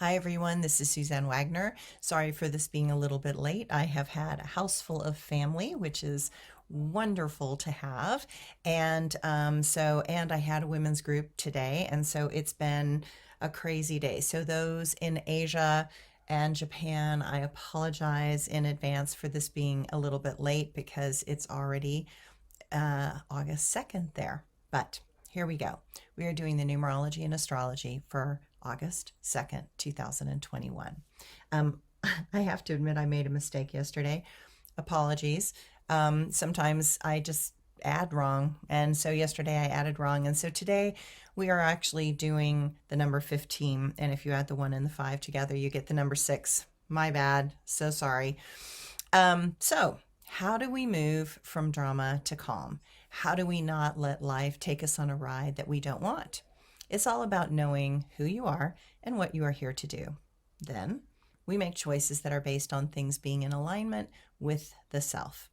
Hi everyone, this is Suzanne Wagner. Sorry for this being a little bit late. I have had a house full of family, which is wonderful to have. And I had a women's group today, and so it's been a crazy day. So those in Asia and Japan, I apologize in advance for this being a little bit late because it's already August 2nd there. But here we go. We are doing the numerology and astrology for August 2nd, 2021. Um, I have to admit, I made a mistake yesterday. Apologies. Sometimes I just add wrong. And so yesterday I added wrong. And so today we are actually doing the number 15. And if you add the 1 and the 5 together, you get the number 6. My bad. So sorry. So how do we move from drama to calm? How do we not let life take us on a ride that we don't want? It's all about knowing who you are and what you are here to do. Then we make choices that are based on things being in alignment with the self.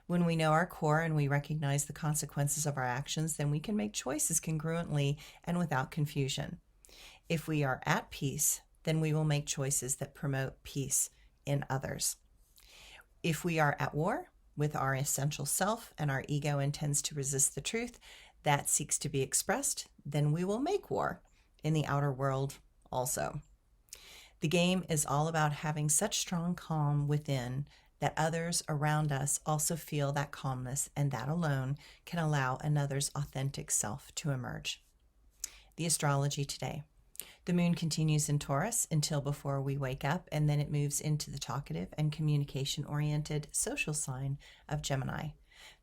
When we know our core and we recognize the consequences of our actions, then we can make choices congruently and without confusion. If we are at peace, then we will make choices that promote peace in others. If we are at war with our essential self and our ego intends to resist the truth that seeks to be expressed, then we will make war in the outer world also. The game is all about having such strong calm within that others around us also feel that calmness, and that alone can allow another's authentic self to emerge. The astrology today. The moon continues in Taurus until before we wake up, and then it moves into the talkative and communication-oriented social sign of Gemini.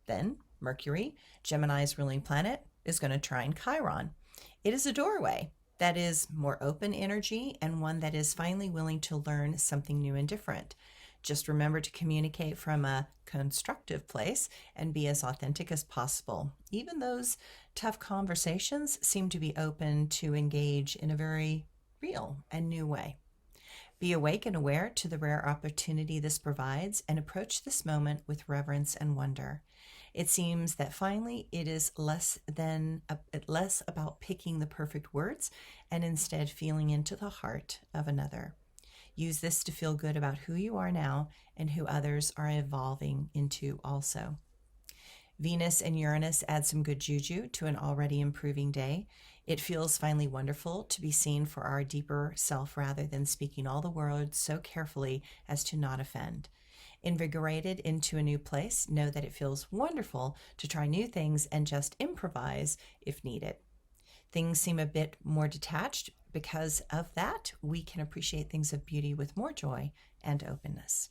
Then Mercury, Gemini's ruling planet, is going to trine Chiron. It is a doorway that is more open energy and one that is finally willing to learn something new and different. Just remember to communicate from a constructive place and be as authentic as possible. Even those tough conversations seem to be open to engage in a very real and new way. Be awake and aware to the rare opportunity this provides and approach this moment with reverence and wonder. It seems that finally it is less about picking the perfect words and instead feeling into the heart of another. Use this to feel good about who you are now and who others are evolving into also. Venus and Uranus add some good juju to an already improving day. It feels finally wonderful to be seen for our deeper self rather than speaking all the words so carefully as to not offend. Invigorated into a new place, know that it feels wonderful to try new things and just improvise if needed. Things seem a bit more detached. Because of that, we can appreciate things of beauty with more joy and openness.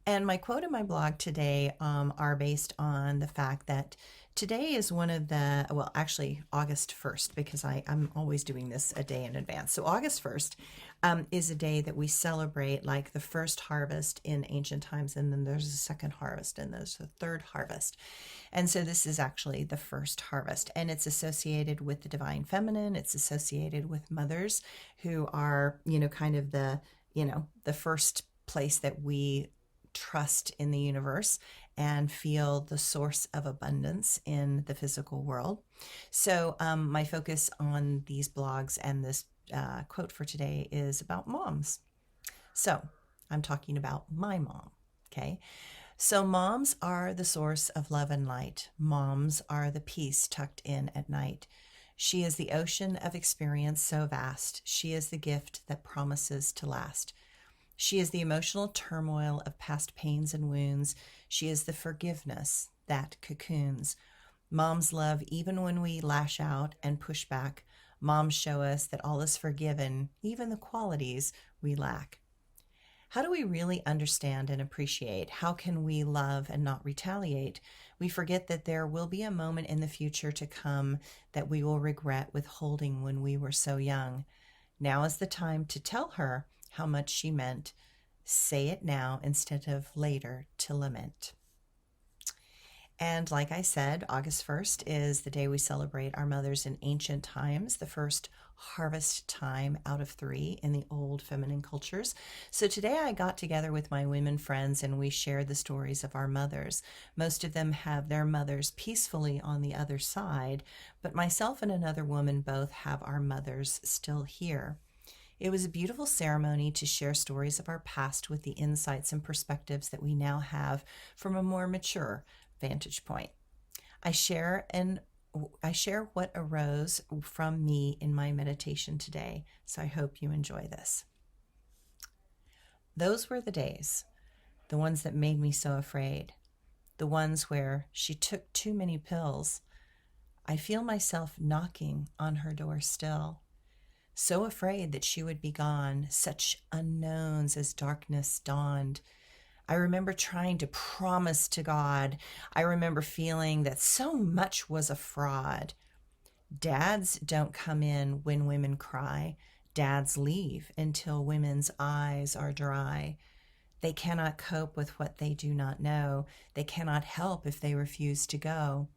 And my quote in my blog today are based on the fact that today is one of the, well, actually August 1st, because I'm always doing this a day in advance. So August 1st is a day that we celebrate like the first harvest in ancient times, and then there's a second harvest, and there's a third harvest. And so this is actually the first harvest, and it's associated with the divine feminine. It's associated with mothers who are, kind of the first place that we trust in the universe and feel the source of abundance in the physical world. So my focus on these blogs and this quote for today is about moms. So I'm talking about my mom, okay? So moms are the source of love and light. Moms are the peace tucked in at night. She is the ocean of experience so vast. She is the gift that promises to last. She is the emotional turmoil of past pains and wounds. She is the forgiveness that cocoons. Moms love even when we lash out and push back. Moms show us that all is forgiven, even the qualities we lack. How do we really understand and appreciate? How can we love and not retaliate? We forget that there will be a moment in the future to come that we will regret withholding when we were so young. Now is the time to tell her how much she meant. Say it now instead of later to lament. And like I said, August 1st is the day we celebrate our mothers in ancient times, the first harvest time out of 3 in the old feminine cultures. So today I got together with my women friends and we shared the stories of our mothers. Most of them have their mothers peacefully on the other side, but myself and another woman both have our mothers still here. It was a beautiful ceremony to share stories of our past with the insights and perspectives that we now have from a more mature vantage point. I share and I share what arose from me in my meditation today, so I hope you enjoy this. Those were the days, the ones that made me so afraid, the ones where she took too many pills. I feel myself knocking on her door still, so afraid that she would be gone, such unknowns as darkness dawned. I remember trying to promise to God. I remember feeling that so much was a fraud. Dads don't come in when women cry. Dads leave until women's eyes are dry. They cannot cope with what they do not know. They cannot help if they refuse to go.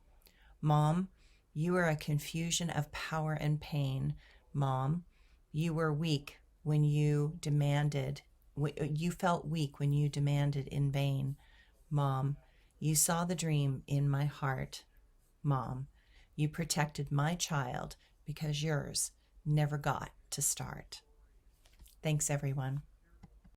Mom, you are a confusion of power and pain. Mom, you were weak when you demanded, you felt weak when you demanded in vain. Mom, you saw the dream in my heart. Mom, you protected my child because yours never got to start. Thanks, everyone.